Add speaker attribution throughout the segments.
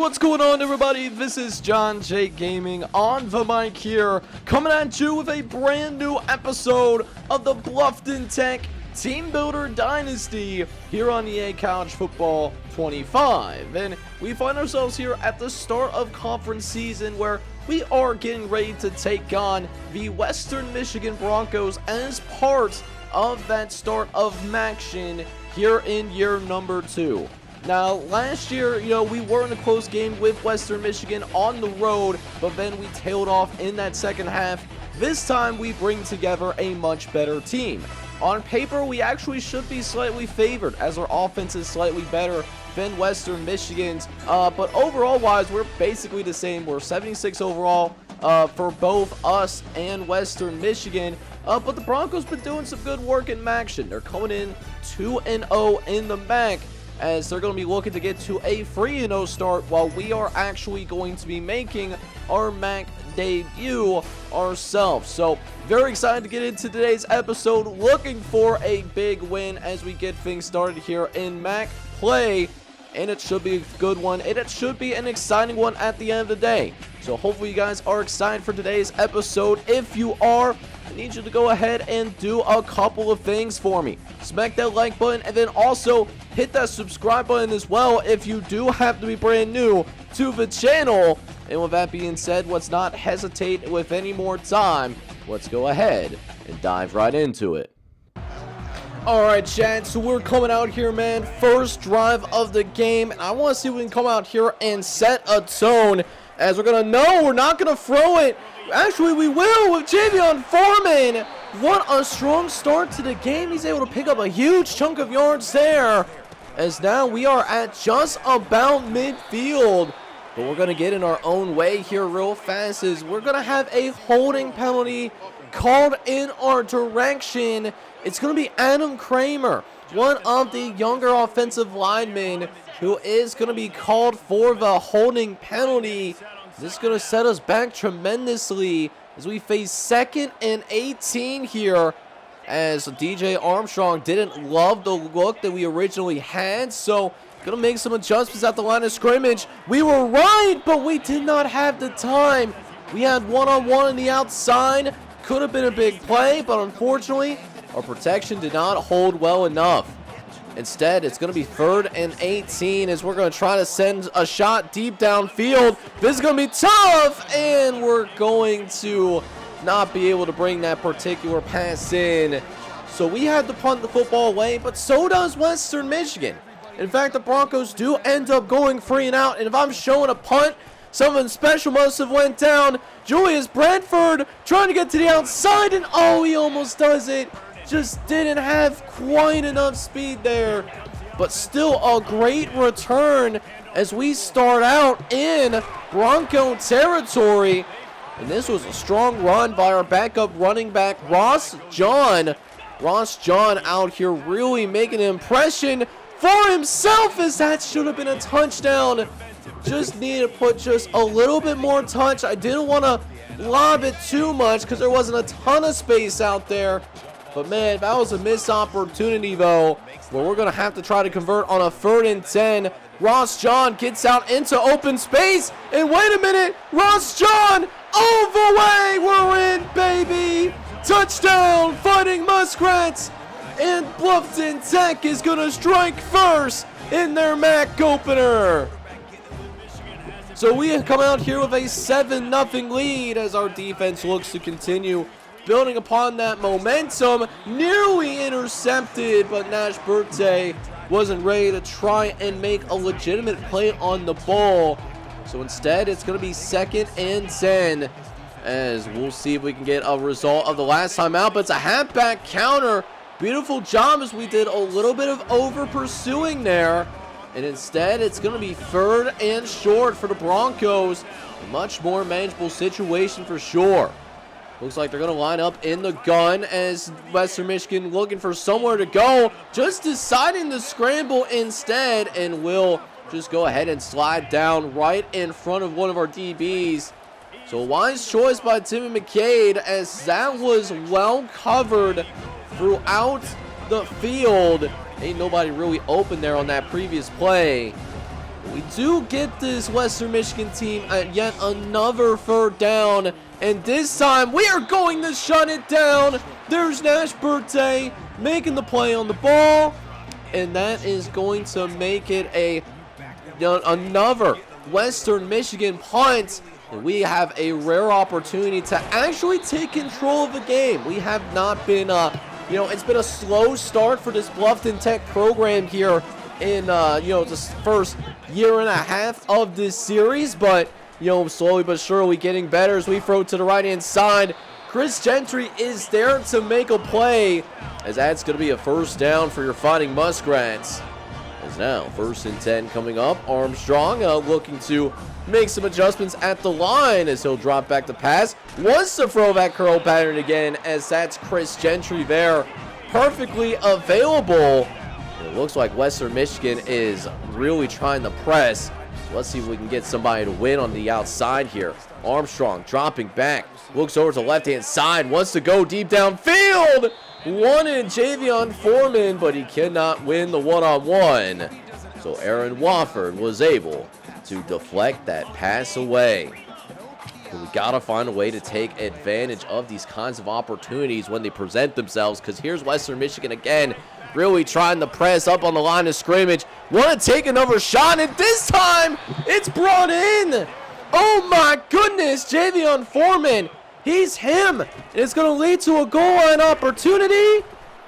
Speaker 1: What's going on, everybody? This is John J Gaming on the mic here, coming at you with a brand new episode of the Bluffton Tech Team Builder Dynasty here on EA College Football 25. And we find ourselves here at the start of conference season where we are getting ready to take on the Western Michigan Broncos as part of that start of action here in year number 2. Now, last year, we were in a close game with Western Michigan on the road, but then we tailed off in that second half. This time, we bring together a much better team. On paper, we actually should be slightly favored, as our offense is slightly better than Western Michigan's. But overall-wise, we're basically the same. We're 76 overall for both us and Western Michigan. But the Broncos been doing some good work in action. They're coming in 2-0 in the MAC, as they're going to be looking to get to a 3-0 start, while we are actually going to be making our MAC debut ourselves. So very excited to get into today's episode, looking for a big win as we get things started here in MAC play, and it should be a good one, and it should be an exciting one at the end of the day. So hopefully you guys are excited for today's episode. If you are, I need you to go ahead and do a couple of things for me. Smack that like button, and then also hit that subscribe button as well if you do happen to be brand new to the channel. And with that being said, let's not hesitate with any more time. Let's go ahead and dive right into it. Alright, chat, so we're coming out here, man. First drive of the game, and I want to see if we can come out here and set a tone, as we're going to know we're not going to throw it. Actually, we will with Javion Foreman. What a strong start to the game. He's able to pick up a huge chunk of yards there, as now we are at just about midfield. But we're going to get in our own way here real fast, as we're going to have a holding penalty called in our direction. It's going to be Adam Kramer, one of the younger offensive linemen, who is going to be called for the holding penalty. This is going to set us back tremendously as we face 2nd and 18 here, as DJ Armstrong didn't love the look that we originally had. So going to make some adjustments at the line of scrimmage. We were right, but we did not have the time. We had one-on-one on the outside. Could have been a big play, but unfortunately, our protection did not hold well enough. Instead, it's going to be 3rd and 18 as we're going to try to send a shot deep downfield. This is going to be tough, and we're going to not be able to bring that particular pass in. So we had to punt the football away, but so does Western Michigan. In fact, the Broncos do end up going 3 and out, and if I'm showing a punt, something special must have went down. Julius Bradford trying to get to the outside, and oh, he almost does it. Just didn't have quite enough speed there, but still a great return as we start out in Bronco territory. And this was a strong run by our backup running back, Ross John. Ross John out here really making an impression for himself, as that should have been a touchdown. Just needed to put just a little bit more touch. I didn't want to lob it too much because there wasn't a ton of space out there. But man, that was a missed opportunity though, where we're going to have to try to convert on a 3rd and 10. Ross John gets out into open space, and wait a minute, Ross John all the way, we're in, baby. Touchdown, Fighting Muskrats, and Bluffton Tech is going to strike first in their MAC opener. So we come out here with a 7-0 lead as our defense looks to continue building upon that momentum. Nearly intercepted, but Nash Birthday wasn't ready to try and make a legitimate play on the ball. So instead, it's going to be 2nd and 10, as we'll see if we can get a result of the last time out. But it's a halfback counter. Beautiful job, as we did a little bit of over pursuing there. And instead, it's going to be 3rd and short for the Broncos. A much more manageable situation for sure. Looks like they're going to line up in the gun, as Western Michigan looking for somewhere to go. Just deciding to scramble instead, and will just go ahead and slide down right in front of one of our DBs. So a wise choice by Timmy McCade, as that was well covered throughout the field. Ain't nobody really open there on that previous play. We do get this Western Michigan team at yet another 3rd down, and this time we are going to shut it down. There's Nash Birthday making the play on the ball, and that is going to make it another Western Michigan punt. And we have a rare opportunity to actually take control of the game. We have not been, it's been a slow start for this Bluffton Tech program here in, this first year and a half of this series. But, slowly but surely getting better as we throw to the right-hand side. Chris Gentry is there to make a play, as that's going to be a 1st down for your Fighting Muskrats. As now, 1st and 10 coming up. Armstrong looking to make some adjustments at the line as he'll drop back the pass. Wants to throw that curl pattern again, as that's Chris Gentry there, perfectly available. And it looks like Western Michigan is really trying to press. So let's see if we can get somebody to win on the outside here. Armstrong dropping back, looks over to the left-hand side, wants to go deep downfield. Wanted Javion Foreman, but he cannot win the one-on-one. So Aaron Wofford was able to deflect that pass away. But we gotta find a way to take advantage of these kinds of opportunities when they present themselves, because here's Western Michigan again, really trying to press up on the line of scrimmage. Want to take another shot, and this time it's brought in. Oh my goodness, Javion Foreman. He's him. And it's going to lead to a goal line opportunity.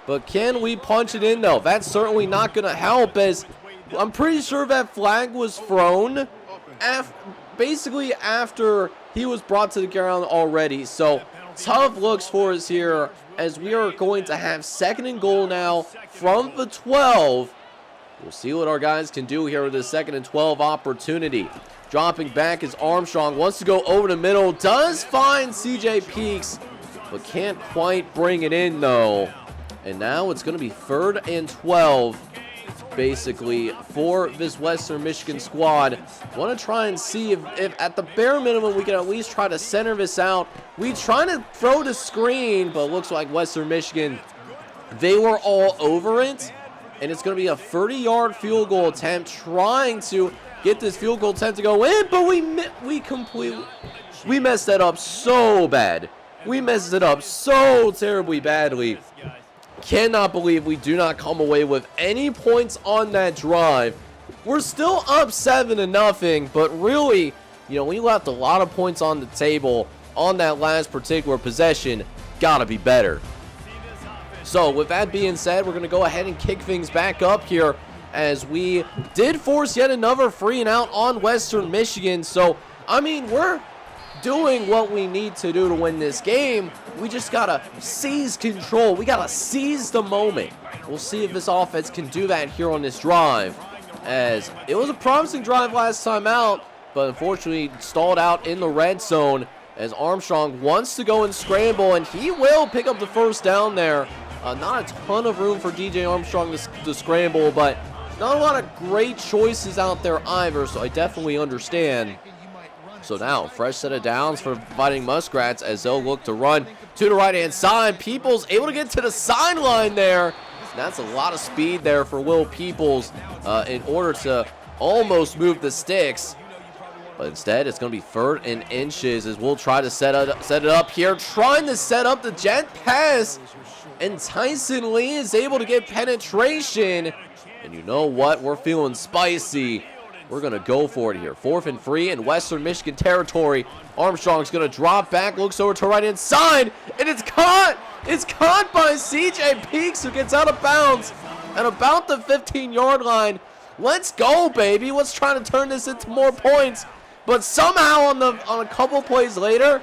Speaker 1: But can we punch it in, though? That's certainly not going to help, as I'm pretty sure that flag was thrown basically after he was brought to the ground already. So tough looks for us here, as we are going to have 2nd and goal now from the 12. We'll see what our guys can do here with this 2nd and 12 opportunity. Dropping back is Armstrong, wants to go over the middle, does find CJ Peaks, but can't quite bring it in though. And now it's going to be 3rd and 12, basically, for this Western Michigan squad. Want to try and see if at the bare minimum we can at least try to center this out. We try to throw the screen, but it looks like Western Michigan, they were all over it. And it's going to be a 30-yard field goal attempt, trying to get this field goal attempt to go in, but we messed that up so bad. We messed it up so terribly badly. Cannot believe we do not come away with any points on that drive. We're still up 7-0, but really, we left a lot of points on the table on that last particular possession. Gotta be better. So with that being said, we're going to go ahead and kick things back up here, as we did force yet another 3-and-out on Western Michigan. So, I mean, we're doing what we need to do to win this game. We just got to seize control. We got to seize the moment. We'll see if this offense can do that here on this drive, as it was a promising drive last time out, but unfortunately stalled out in the red zone, as Armstrong wants to go and scramble, and he will pick up the 1st down there. Not a ton of room for DJ Armstrong to scramble, but not a lot of great choices out there either, so I definitely understand. So now, fresh set of downs for Fighting Muskrats, as they'll look to run to the right-hand side. Peoples able to get to the sideline there. That's a lot of speed there for Will Peoples in order to almost move the sticks. But instead, it's going to be 3rd and inches, as we'll try to set it up here. Trying to set up the jet pass, and Tyson Lee is able to get penetration. And you know what? We're feeling spicy. We're going to go for it here. 4th and 3 in Western Michigan territory. Armstrong's going to drop back, looks over to right-hand side, and it's caught. It's caught by CJ Peaks, who gets out of bounds at about the 15-yard line. Let's go, baby. Let's try to turn this into more points. But somehow on a couple plays later,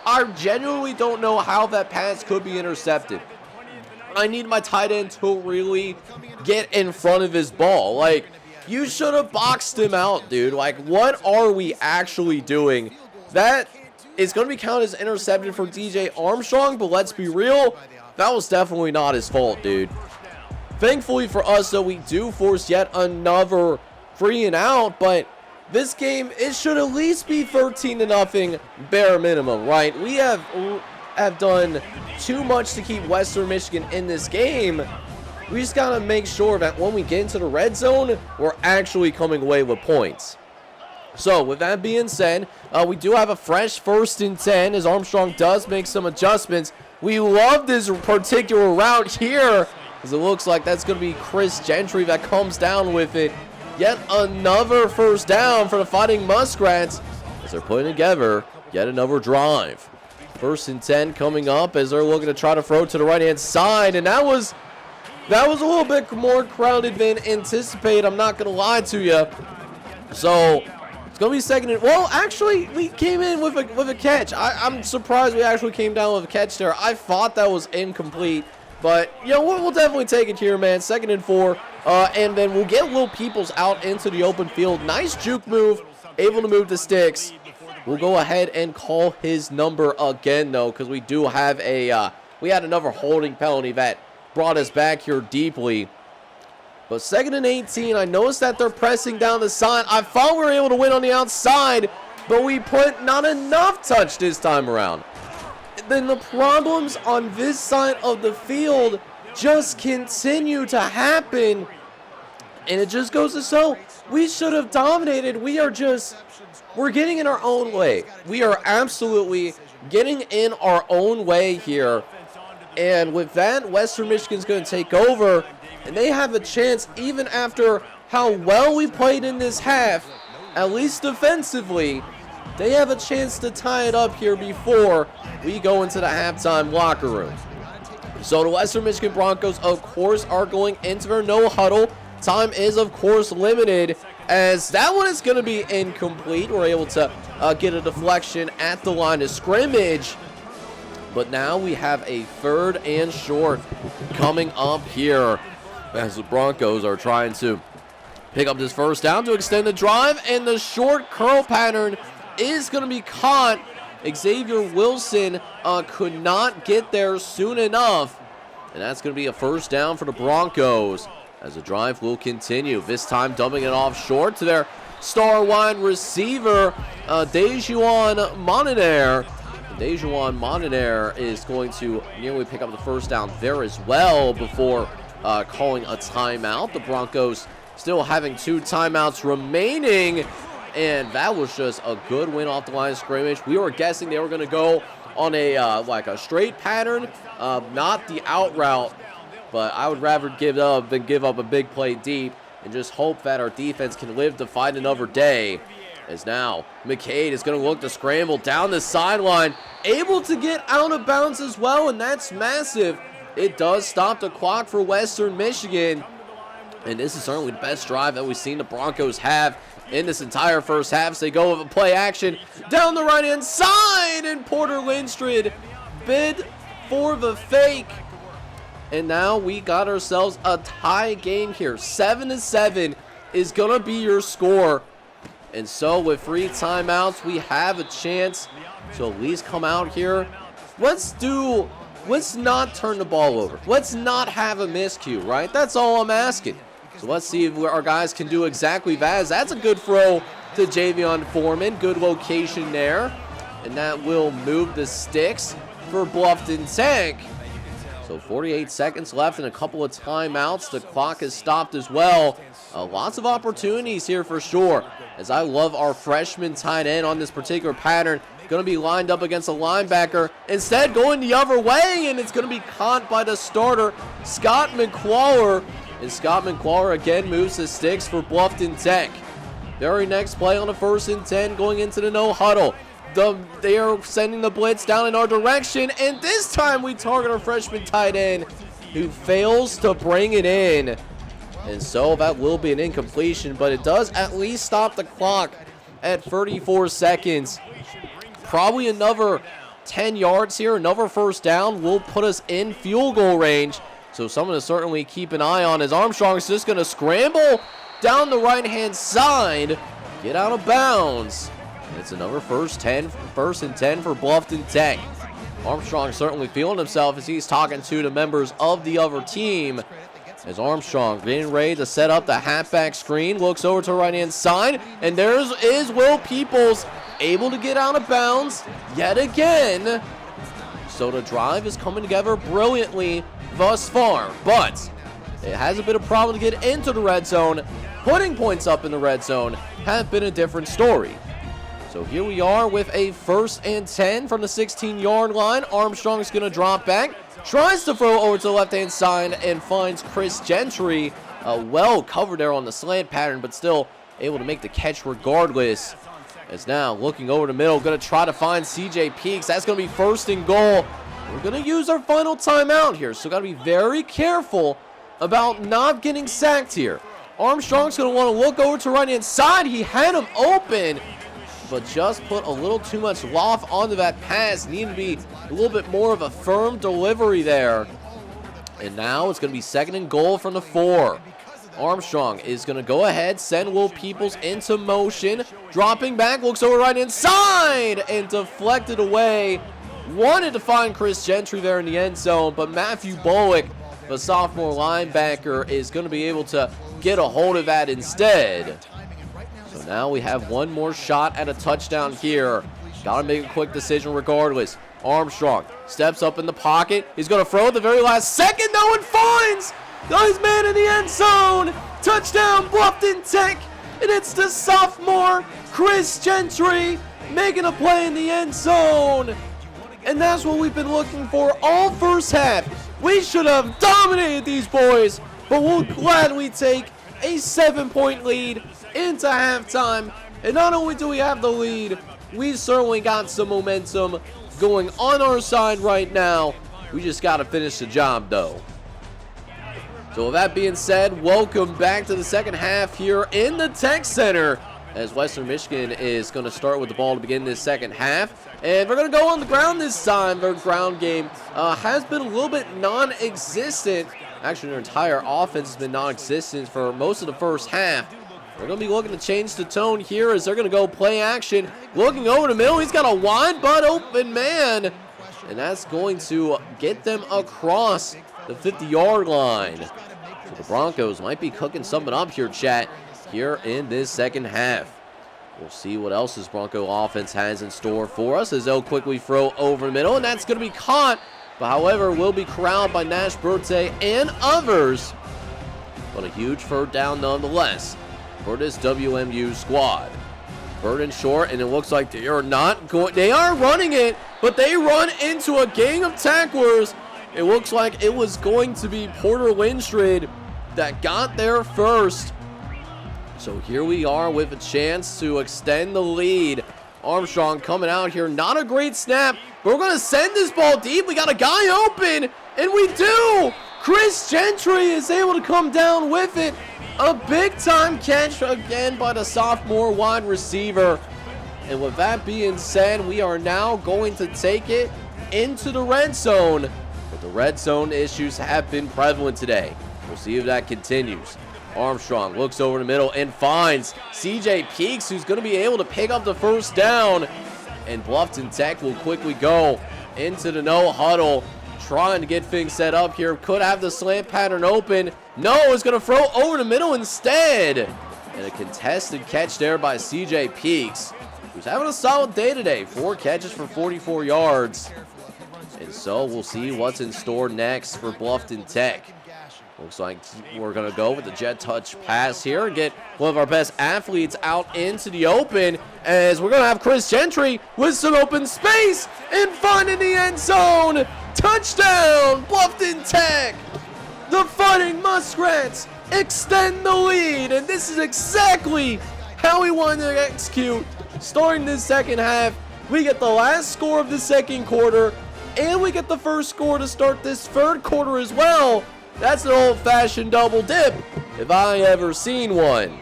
Speaker 1: I genuinely don't know how that pass could be intercepted. I need my tight end to really get in front of his ball. Like, you should have boxed him out, dude. Like, what are we actually doing? That is going to be counted as intercepted for DJ Armstrong, but let's be real, that was definitely not his fault, dude. Thankfully for us, though, we do force yet another 3-and-out, but this game, it should at least be 13-0 bare minimum, right? We have done too much to keep Western Michigan in this game. We just got to make sure that when we get into the red zone, we're actually coming away with points. So, with that being said, we do have a fresh 1st and 10 as Armstrong does make some adjustments. We love this particular route here, as it looks like that's going to be Chris Gentry that comes down with it. Yet another 1st down for the Fighting Muskrats as they're putting together yet another drive. 1st and 10 coming up as they're looking to try to throw to the right-hand side, and that was a little bit more crowded than anticipated, I'm not going to lie to you. So, it's going to be 2nd and... Well, actually, we came in with a catch. I'm surprised we actually came down with a catch there. I thought that was incomplete. But, you know, we'll definitely take it here, man. 2nd and 4. And then we'll get Will Peoples out into the open field. Nice juke move. Able to move the sticks. We'll go ahead and call his number again, though, because we do have a... we had another holding penalty that brought us back here deeply. But 2nd and 18, I noticed that they're pressing down the side. I thought we were able to win on the outside, but we put not enough touch this time around. Then the problems on this side of the field just continue to happen. And it just goes to show, we should have dominated. We're getting in our own way. We are absolutely getting in our own way here. And with that, Western Michigan's going to take over. And they have a chance, even after how well we played in this half, at least defensively, they have a chance to tie it up here before we go into the halftime locker room. So the Western Michigan Broncos, of course, are going into their no huddle. Time is, of course, limited, as that one is going to be incomplete. We're able to get a deflection at the line of scrimmage. But now we have a 3rd and short coming up here, as the Broncos are trying to pick up this 1st down to extend the drive, and the short curl pattern is going to be caught. Xavier Wilson could not get there soon enough, and that's going to be a 1st down for the Broncos as the drive will continue. This time dumping it off short to their star wide receiver, Dejuan Monenair. Dejuan Monenair is going to nearly pick up the 1st down there as well before calling a timeout. The Broncos still having 2 timeouts remaining, and that was just a good win off the line of scrimmage. We were guessing they were going to go on a like a straight pattern, not the out route, but I would rather give up than give up a big play deep and just hope that our defense can live to fight another day. As now McCade is going to look to scramble down the sideline, able to get out of bounds as well, and that's massive. It does stop the clock for Western Michigan, and this is certainly the best drive that we've seen the Broncos have in this entire 1st half. So they go with a play action down the right-hand side, and Porter Lindstrid bid for the fake. And now we got ourselves a tie game here. 7-7 is going to be your score. And so with 3 timeouts, we have a chance to at least come out here. Let's not turn the ball over. Let's not have a miscue, right? That's all I'm asking. So let's see if our guys can do exactly that. That's a good throw to Javion Foreman. Good location there. And that will move the sticks for Bluffton Tech. So 48 seconds left and a couple of timeouts. The clock is stopped as well. Lots of opportunities here for sure, as I love our freshman tight end on this particular pattern. Going to be lined up against a linebacker. Instead, going the other way, and it's going to be caught by the starter, Scott McQuarrie. And Scott McQuarrie again moves the sticks for Bluffton Tech. Very next play on the 1st and 10 going into the no huddle. They are sending the blitz down in our direction, and this time we target our freshman tight end, who fails to bring it in. And so that will be an incompletion, but it does at least stop the clock at 34 seconds. Probably another 10 yards here, another 1st down will put us in field goal range. So someone to certainly keep an eye on, as Armstrong's just going to scramble down the right-hand side, get out of bounds. And it's another 1st and 10 for Bluffton Tech. Armstrong certainly feeling himself as he's talking to the members of the other team. As Armstrong getting ready to set up the halfback screen, looks over to the right-hand side, and there is Will Peoples able to get out of bounds yet again. So the drive is coming together brilliantly thus far, but It hasn't been a problem to get into the red zone. Putting points up in the red zone has been a different story. So here we are with a 1st and 10 from the 16-yard line. Armstrong's going to drop back. Tries to throw over to the left-hand side and finds Chris Gentry. Well covered there on the slant pattern, but still able to make the catch regardless. As now looking over the middle, going to try to find CJ Peaks. That's going to be 1st and goal. We're going to use our final timeout here, so got to be very careful about not getting sacked here. Armstrong's going to want to look over to right-hand side. He had him open, but just put a little too much loft onto that pass. Needed to be a little bit more of a firm delivery there. And now it's going to be 2nd and goal from the 4. Armstrong is going to go ahead, send Will Peoples into motion. Dropping back, looks over right inside and deflected away. Wanted to find Chris Gentry there in the end zone, but Matthew Bullock, the sophomore linebacker, is going to be able to get a hold of that instead. So now we have one more shot at a touchdown here. Got to make a quick decision regardless. Armstrong steps up in the pocket. He's going to throw at the very last second. No one finds his man in the end zone. Touchdown, Bluffton Tech. And it's the sophomore, Chris Gentry, making a play in the end zone. And that's what we've been looking for all first half. We should have dominated these boys, but we'll gladly take a 7-point lead into halftime. And not only do we have the lead, we certainly got some momentum going on our side right now. We just got to finish the job, though. So with that being said, welcome back to the second half here in the Tech Center, as Western Michigan is going to start with the ball to begin this second half. And they're going to go on the ground this time. Their ground game has been a little bit non-existent. Actually, their entire offense has been non-existent for most of the first half. They're going to be looking to change the tone here as they're going to go play action. Looking over the middle, he's got a wide but open man. And that's going to get them across the 50-yard line. So the Broncos might be cooking something up here, chat, here in this second half. We'll see what else this Bronco offense has in store for us as they'll quickly throw over the middle, and that's going to be caught, but however will be corralled by Nash Berthe and others. But a huge 3rd down nonetheless for this WMU squad. 3rd and short, and it looks like they are not going. They are running it, but they run into a gang of tacklers. It looks like it was going to be Porter Lindstrid that got there first. So here we are with a chance to extend the lead. Armstrong coming out here. Not a great snap, but we're going to send this ball deep. We got a guy open, and we do. Chris Gentry is able to come down with it. A big-time catch again by the sophomore wide receiver. And with that being said, we are now going to take it into the red zone. But the red zone issues have been prevalent today. We'll see if that continues. Armstrong looks over the middle and finds CJ Peaks, who's going to be able to pick up the 1st down. And Bluffton Tech will quickly go into the no huddle, trying to get things set up here. Could have the slant pattern open. No, it's going to throw over the middle instead. And a contested catch there by CJ Peaks, who's having a solid day today. 4 catches for 44 yards. And so we'll see what's in store next for Bluffton Tech. Looks like we're going to go with the jet touch pass here and get one of our best athletes out into the open, as we're going to have Chris Gentry with some open space and finding the end zone. Touchdown, Bluffton Tech. The Fighting Muskrats extend the lead, and this is exactly how we wanted to execute. Starting this second half, we get the last score of the second quarter, and we get the first score to start this 3rd quarter as well. That's an old-fashioned double dip, if I ever seen one.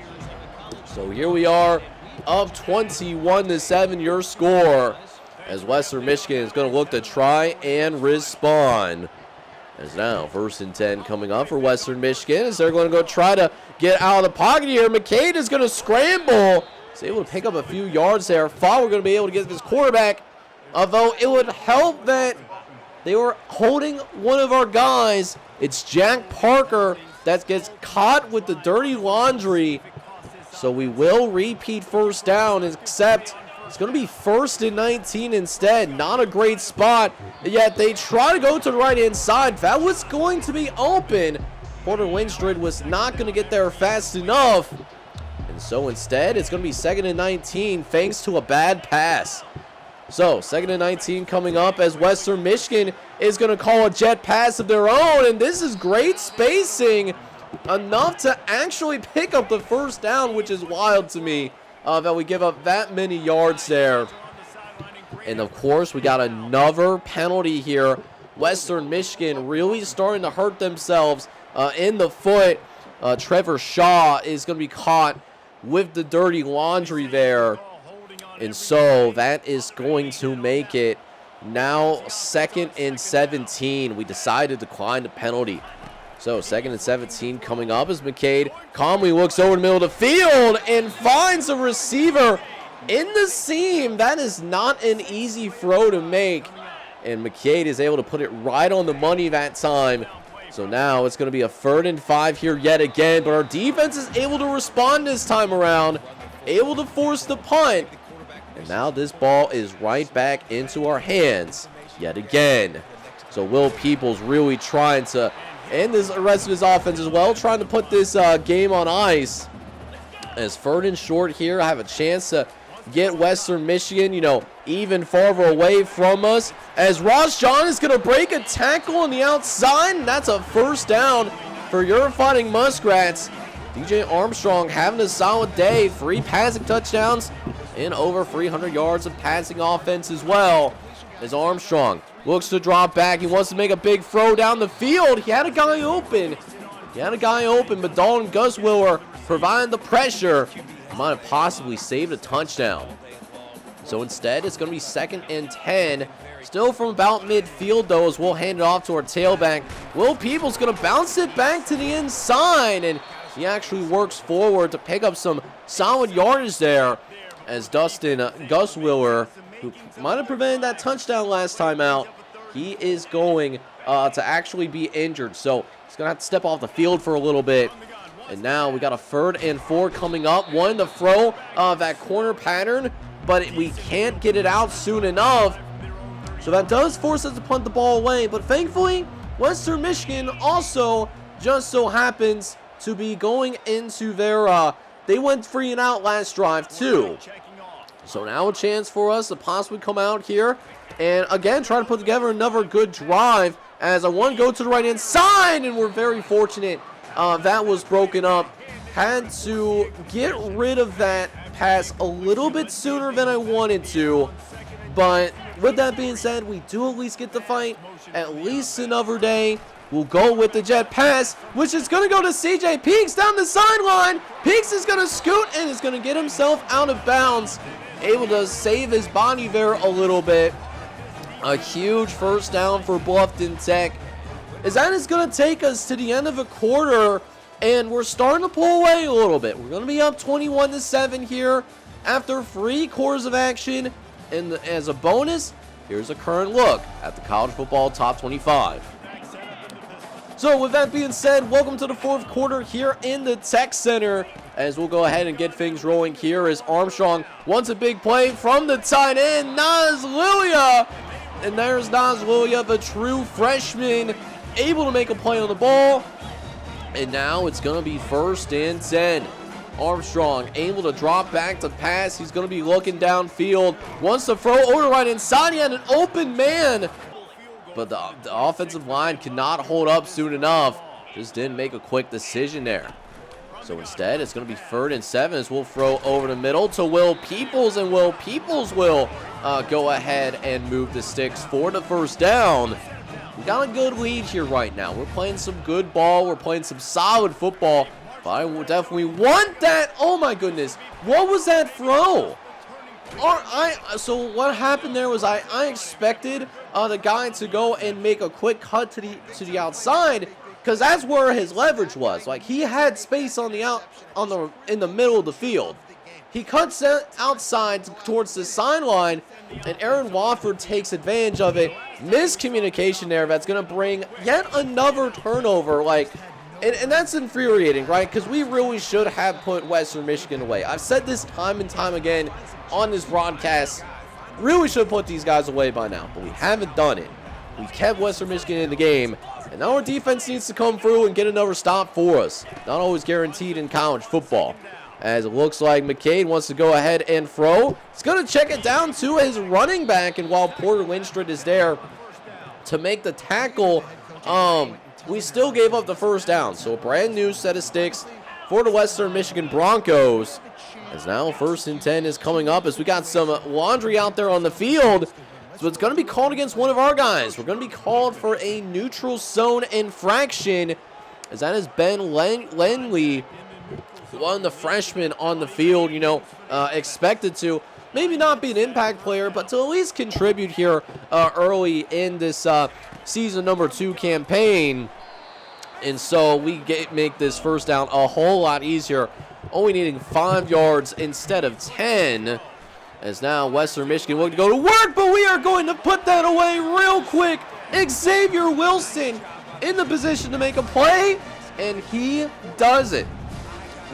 Speaker 1: So here we are, up 21-7, your score, as Western Michigan is going to look to try and respond. As now, 1st and 10 coming up for Western Michigan, as they're going to go try to get out of the pocket here. McCade is going to scramble. He's able to pick up a few yards there. Thought we're going to be able to get this quarterback, although it would help that they were holding one of our guys. It's Jack Parker that gets caught with the dirty laundry. So we will repeat 1st down, except it's going to be 1st and 19 instead. Not a great spot. Yet they try to go to the right-hand side. That was going to be open. Porter Lindstrid was not going to get there fast enough. And so instead, it's going to be 2nd and 19 thanks to a bad pass. So 2nd and 19 coming up as Western Michigan is going to call a jet pass of their own. And this is great spacing, enough to actually pick up the first down, which is wild to me that we give up that many yards there. And of course, we got another penalty here. Western Michigan really starting to hurt themselves in the foot. Trevor Shaw is going to be caught with the dirty laundry there. And so that is going to make it now 2nd and 17. We decided to decline the penalty. So 2nd and 17 coming up as McCade calmly looks over the middle of the field and finds a receiver in the seam. That is not an easy throw to make. And McCade is able to put it right on the money that time. So now it's going to be a 3rd and 5 here yet again. But our defense is able to respond this time around. Able to force the punt. And now this ball is right back into our hands yet again. So Will Peoples really trying to, and the rest of his offense as well, trying to put this game on ice. As 3rd and short here, I have a chance to get Western Michigan, even farther away from us. As Ross John is going to break a tackle on the outside, and that's a 1st down for your Fighting Muskrats. DJ Armstrong having a solid day. 3 passing touchdowns and over 300 yards of passing offense as well. As Armstrong looks to drop back. He wants to make a big throw down the field. He had a guy open. But Dalton Guswiller providing the pressure. Might have possibly saved a touchdown. So instead, it's going to be 2nd and 10. Still from about midfield, though, as we'll hand it off to our tailback. Will Peoples going to bounce it back to the inside, and he actually works forward to pick up some solid yardage there. As Dustin Guswiller, who might have prevented that touchdown last time out, he is going to actually be injured. So he's going to have to step off the field for a little bit. And now we got a 3rd and 4 coming up. One to throw that corner pattern, but we can't get it out soon enough. So that does force us to punt the ball away. But thankfully, Western Michigan also just so happens to be going into their, they went 3 and out last drive too. So now a chance for us to possibly come out here and again try to put together another good drive as I want to go to the right hand side, and we're very fortunate that was broken up. Had to get rid of that pass a little bit sooner than I wanted to. But with that being said, we do at least get to fight at least another day. We'll go with the jet pass, which is going to go to CJ Peaks down the sideline. Peaks is going to scoot and is going to get himself out of bounds. Able to save his body there a little bit. A huge 1st down for Bluffton Tech. As that is going to take us to the end of a quarter, and we're starting to pull away a little bit. We're going to be up 21-7 here after 3 quarters of action. And as a bonus, here's a current look at the college football top 25. So with that being said, welcome to the 4th quarter here in the Tech Center, as we'll go ahead and get things rolling here as Armstrong wants a big play from the tight end, Nas Lilia. And there's Nas Lilia, the true freshman, able to make a play on the ball. And now it's going to be 1st and 10. Armstrong able to drop back to pass. He's going to be looking downfield. Wants to throw over right inside. He had an open man. But the offensive line cannot hold up soon enough. Just didn't make a quick decision there. So instead, it's going to be 3rd and 7 as we'll throw over the middle to Will Peoples. And Will Peoples will go ahead and move the sticks for the 1st down. We got a good lead here right now. We're playing some good ball. We're playing some solid football. But I definitely want that. Oh my goodness. What was that throw? So what happened there was I expected the guy to go and make a quick cut to the outside, because that's where his leverage was. Like, he had space in the middle of the field. He cuts outside towards the sideline, and Aaron Wofford takes advantage of it. Miscommunication there that's going to bring yet another turnover. And that's infuriating, right? Because we really should have put Western Michigan away. I've said this time and time again on this broadcast. Really should have put these guys away by now, but we haven't done it. We kept Western Michigan in the game, And now our defense needs to come through and get another stop for us. Not always guaranteed in college football. As it looks like McCade wants to go ahead and throw. He's going to check it down to his running back. And while Porter Lindstrom is there to make the tackle, we still gave up the first down. So a brand new set of sticks for the Western Michigan Broncos. As now 1st and 10 is coming up as we got some laundry out there on the field. So it's going to be called against one of our guys. We're going to be called for a neutral zone infraction, as that is Ben Lenley, one of the freshmen on the field, expected to maybe not be an impact player, but to at least contribute here early in this season number 2 campaign. And so we make this first down a whole lot easier, only needing 5 yards instead of 10. As now Western Michigan looking to go to work, but we are going to put that away real quick. Xavier Wilson in the position to make a play, and he does it.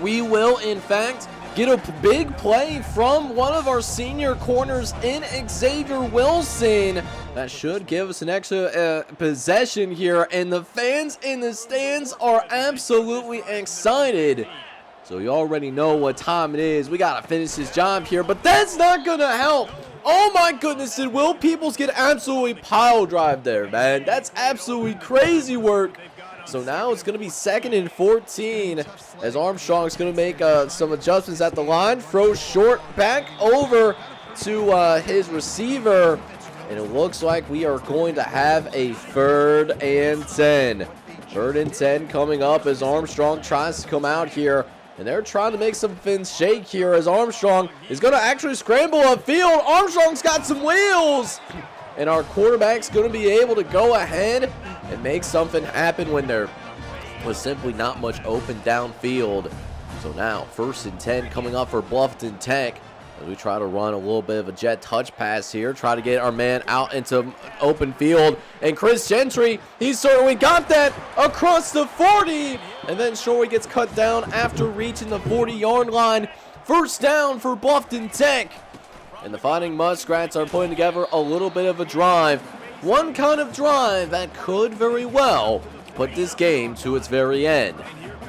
Speaker 1: We will, in fact, get a big play from one of our senior corners in Xavier Wilson. That should give us an extra possession here, and the fans in the stands are absolutely excited. So you already know what time it is. We got to finish this job here, but that's not going to help. Oh my goodness, did Will Peoples get absolutely pile drive there, man? That's absolutely crazy work. So now it's going to be 2nd and 14 as Armstrong's going to make some adjustments at the line. Throws short back over to his receiver. And it looks like we are going to have a 3rd and 10. 3rd and 10 coming up as Armstrong tries to come out here. And they're trying to make some fins shake here as Armstrong is going to actually scramble upfield. Armstrong's got some wheels. And our quarterback's going to be able to go ahead and make something happen when there was simply not much open downfield. So now 1st and 10 coming up for Bluffton Tech. As we try to run a little bit of a jet touch pass here. Try to get our man out into open field. And Chris Gentry, he certainly got that across the 40. And then Shorey gets cut down after reaching the 40-yard line. First down for Bluffton Tech. And the Fighting Muskrats are putting together a little bit of a drive. One kind of drive that could very well put this game to its very end.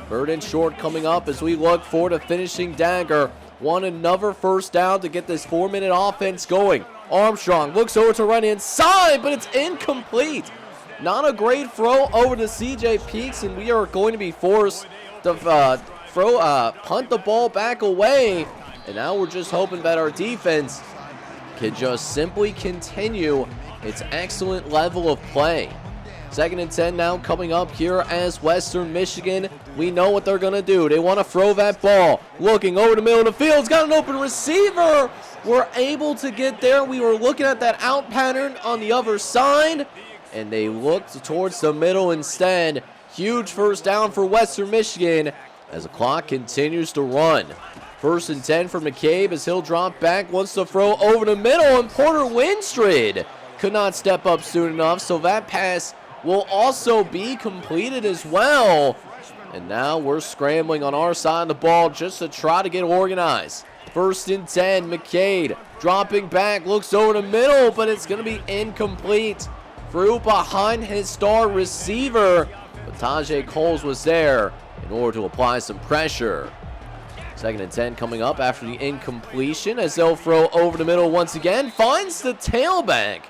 Speaker 1: 3rd and short coming up as we look for the finishing dagger. Want another first down to get this 4-minute offense going. Armstrong looks over to right-hand side, but it's incomplete. Not a great throw over to C.J. Peaks, and we are going to be forced to punt the ball back away. And now we're just hoping that our defense can just simply continue its excellent level of play. 2nd and 10 now coming up here as Western Michigan. We know what they're going to do. They want to throw that ball. Looking over the middle of the field. It's got an open receiver. We're able to get there. We were looking at that out pattern on the other side, and they looked towards the middle instead. Huge first down for Western Michigan as the clock continues to run. 1st and 10 for McCabe as he'll drop back. Wants to throw over the middle, and Porter Lindstrom could not step up soon enough, so that pass will also be completed as well. And now we're scrambling on our side of the ball just to try to get organized. 1st and 10, McCade dropping back, looks over the middle, but it's going to be incomplete. Through behind his star receiver, but Tajay Coles was there in order to apply some pressure. 2nd and 10 coming up after the incompletion as they'll throw over the middle once again. Finds the tailback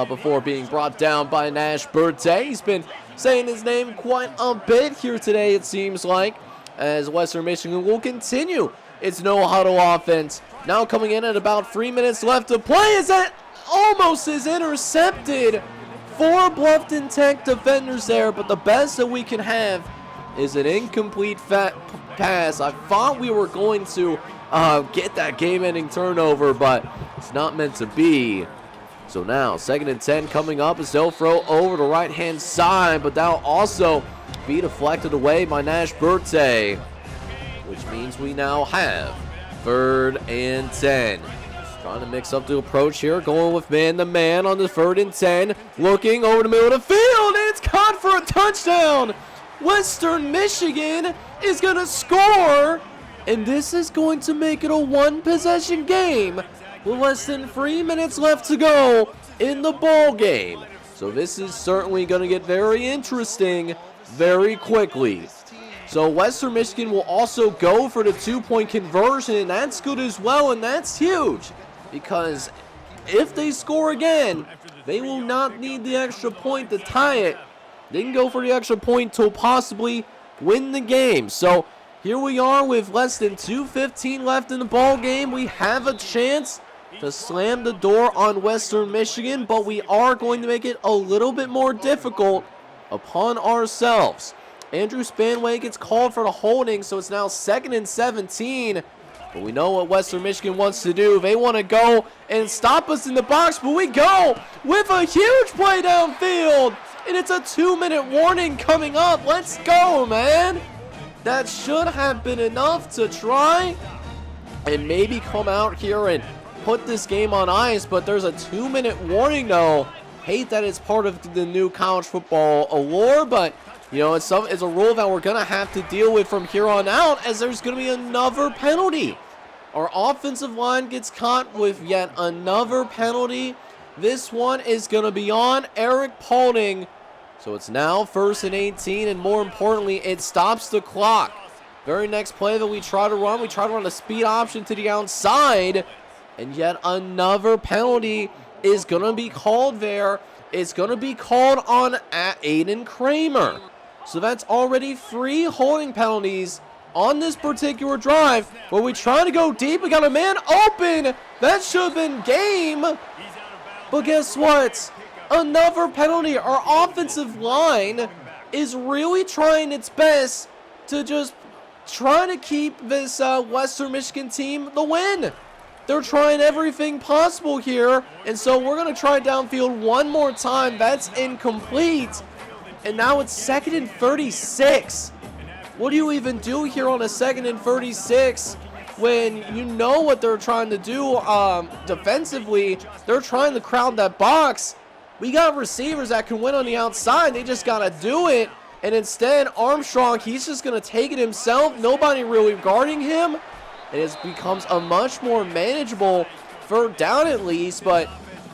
Speaker 1: before being brought down by Nash Berte. He's been saying his name quite a bit here today, it seems like, as Western Michigan will continue its no-huddle offense. Now coming in at about 3 minutes left to play as that almost is intercepted. 4 Bluffton Tech defenders there, but the best that we can have is an incomplete pass. I thought we were going to get that game-ending turnover, but it's not meant to be. So now 2nd and 10 coming up as they'll throw over the right-hand side, but that'll also be deflected away by Nash Berte, which means we now have 3rd and 10. Trying to mix up the approach here, going with man-to-man on the 3rd and 10. Looking over the middle of the field, and it's caught for a touchdown. Western Michigan is going to score, and this is going to make it a one-possession game with less than 3 minutes left to go in the ball game. So this is certainly going to get very interesting very quickly. So Western Michigan will also go for the 2-point conversion, and that's good as well, and that's huge. Because if they score again, they will not need the extra point to tie it. They can go for the extra point to possibly win the game. So here we are with less than 2:15 left in the ball game. We have a chance to slam the door on Western Michigan, but we are going to make it a little bit more difficult upon ourselves. Andrew Spanway gets called for the holding, so it's now 2nd and 17. But we know what Western Michigan wants to do. They want to go and stop us in the box, but we go with a huge play downfield. And it's a 2-minute warning coming up. Let's go, man. That should have been enough to try and maybe come out here and put this game on ice. But there's a 2-minute warning, though. Hate that it's part of the new college football allure, but you know, it's a rule that we're going to have to deal with from here on out, as there's going to be another penalty. Our offensive line gets caught with yet another penalty. This one is going to be on Eric Paulding. So it's now 1st and 18, and more importantly, it stops the clock. Very next play that we try to run a speed option to the outside, and yet another penalty is going to be called there. It's going to be called on Aiden Kramer. So that's already 3 holding penalties on this particular drive where we try to go deep. We got a man open. That should have been game. But guess what? Another penalty. Our offensive line is really trying its best to just try to keep this Western Michigan team the win. They're trying everything possible here. And so we're going to try downfield one more time. That's incomplete. And now it's 2nd and 36. What do you even do here on a 2nd and 36 when you know what they're trying to do defensively? They're trying to crowd that box. We got receivers that can win on the outside. They just got to do it. And instead, Armstrong, he's just going to take it himself. Nobody really guarding him. And it becomes a much more manageable 3rd down at least. But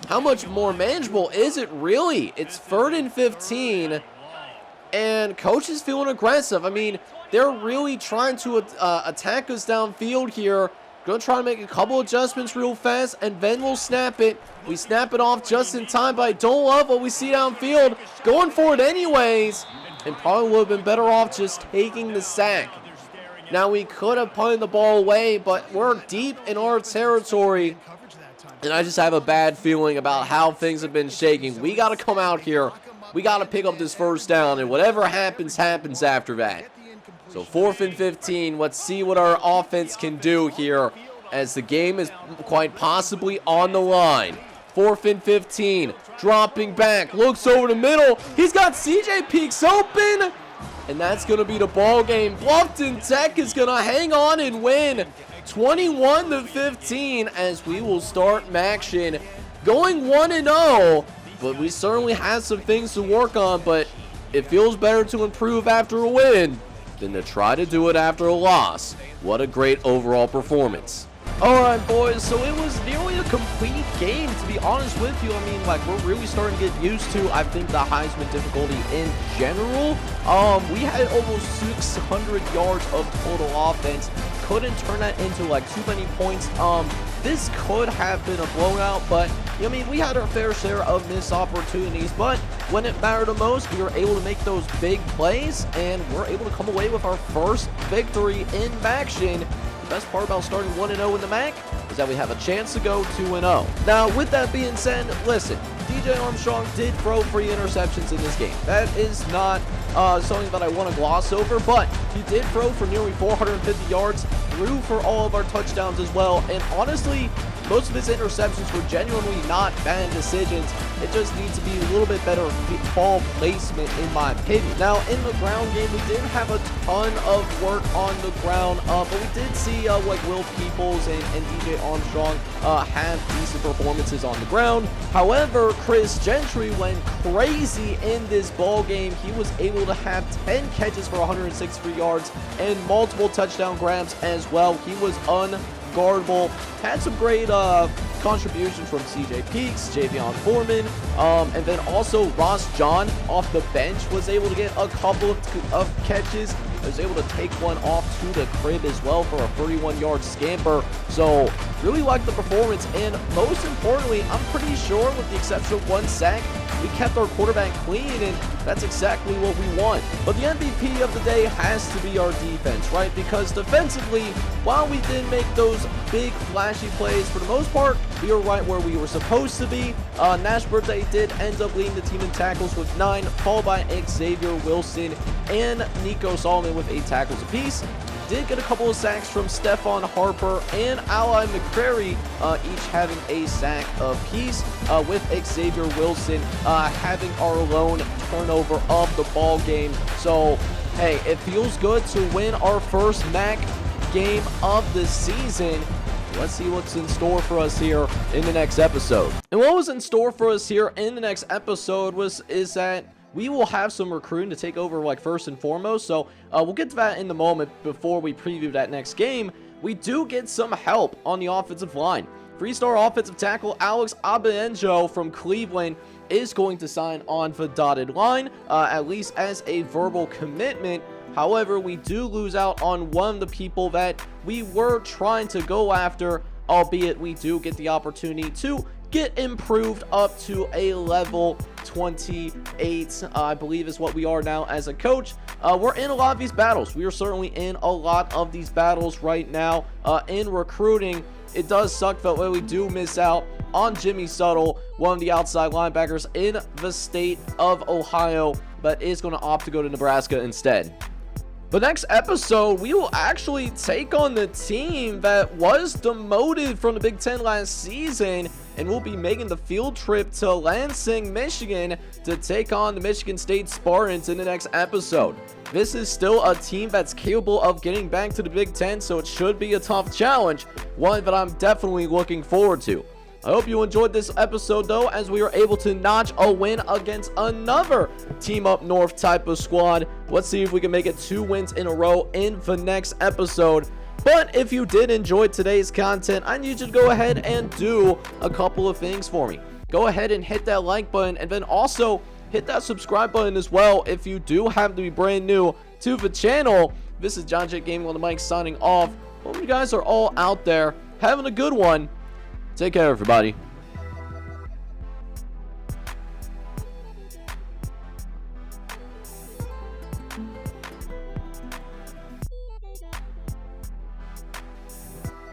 Speaker 1: how much more manageable is it really? It's 3rd and 15. And coach is feeling aggressive. I mean, they're really trying to attack us downfield here. Going to try to make a couple adjustments real fast, and then we'll snap it. We snap it off just in time, but I don't love what we see downfield. Going for it anyways, and probably would have been better off just taking the sack. Now, we could have punted the ball away, but we're deep in our territory, and I just have a bad feeling about how things have been shaking. We got to come out here. We got to pick up this 1st down, and whatever happens, happens after that. So 4th and 15, let's see what our offense can do here as the game is quite possibly on the line. 4th and 15, dropping back, looks over the middle. He's got CJ Peaks open, and that's going to be the ball game. Bluffton Tech is going to hang on and win 21-15 as we will start action going 1-0. But we certainly have some things to work on, but it feels better to improve after a win than to try to do it after a loss. What a great overall performance. Alright, boys, so it was nearly a complete game, to be honest with you. I mean, like, we're really starting to get used to, I think, the Heisman difficulty in general. We had almost 600 yards of total offense. Couldn't turn that into, like, too many points. This could have been a blowout, but I mean, we had our fair share of missed opportunities, but when it mattered the most, we were able to make those big plays, and we're able to come away with our first victory in action. The best part about starting 1-0 in the MAC is that we have a chance to go 2-0. Now, with that being said, listen, DJ Armstrong did throw 3 interceptions in this game. That is not something that I want to gloss over, but he did throw for nearly 450 yards, threw for all of our touchdowns as well, and honestly, most of his interceptions were genuinely not bad decisions. It just needs to be a little bit better ball placement, in my opinion. Now, in the ground game, we didn't have a ton of work on the ground, but we did see like Will Peoples and DJ Armstrong have decent performances on the ground. However, Chris Gentry went crazy in this ball game. He was able to have 10 catches for 163 yards and multiple touchdown grabs as well. He was unguardable. Had some great contributions from CJ Peaks, Javion Foreman, and then also Ross John off the bench was able to get a couple of catches. Was able to take one off to the crib as well for a 31-yard scamper. So really like the performance, and most importantly, I'm pretty sure with the exception of one sack, we kept our quarterback clean, and that's exactly what we want. But the MVP of the day has to be our defense, right? Because defensively, while we didn't make those big flashy plays, for the most part, we were right where we were supposed to be. Nash Birthday did end up leading the team in tackles with 9, followed by Xavier Wilson and Nico Solomon with 8 tackles apiece. Did get a couple of sacks from Stephon Harper and Ally McCrary, each having a sack apiece, with Xavier Wilson having our lone turnover of the ball game. So, hey, it feels good to win our first MAC game of the season. Let's see what's in store for us here in the next episode. And what was in store for us here in the next episode is that we will have some recruiting to take over, like, first and foremost. So we'll get to that in the moment. Before we preview that next game, we do get some help on the offensive line. Three-star offensive tackle Alex Abenjo from Cleveland is going to sign on for the dotted line, at least as a verbal commitment. However, we do lose out on one of the people that we were trying to go after, albeit we do get the opportunity to get improved up to a level 28, I believe is what we are now as a coach. We're in a lot of these battles. We are certainly in a lot of these battles right now in recruiting. It does suck that way we do miss out on Jimmy Suttle, one of the outside linebackers in the state of Ohio, but is going to opt to go to Nebraska instead. But next episode, we will actually take on the team that was demoted from the Big Ten last season, and we'll be making the field trip to Lansing, Michigan to take on the Michigan State Spartans in the next episode. This is still a team that's capable of getting back to the Big Ten, so it should be a tough challenge, one that I'm definitely looking forward to. I hope you enjoyed this episode, though, as we were able to notch a win against another team up north type of squad. Let's see if we can make it 2 wins in a row in the next episode. But if you did enjoy today's content, I need you to go ahead and do a couple of things for me. Go ahead and hit that like button, and then also hit that subscribe button as well if you do happen to be brand new to the channel. This is John J Gaming on the mic signing off. Hope you guys are all out there having a good one. Take care, everybody.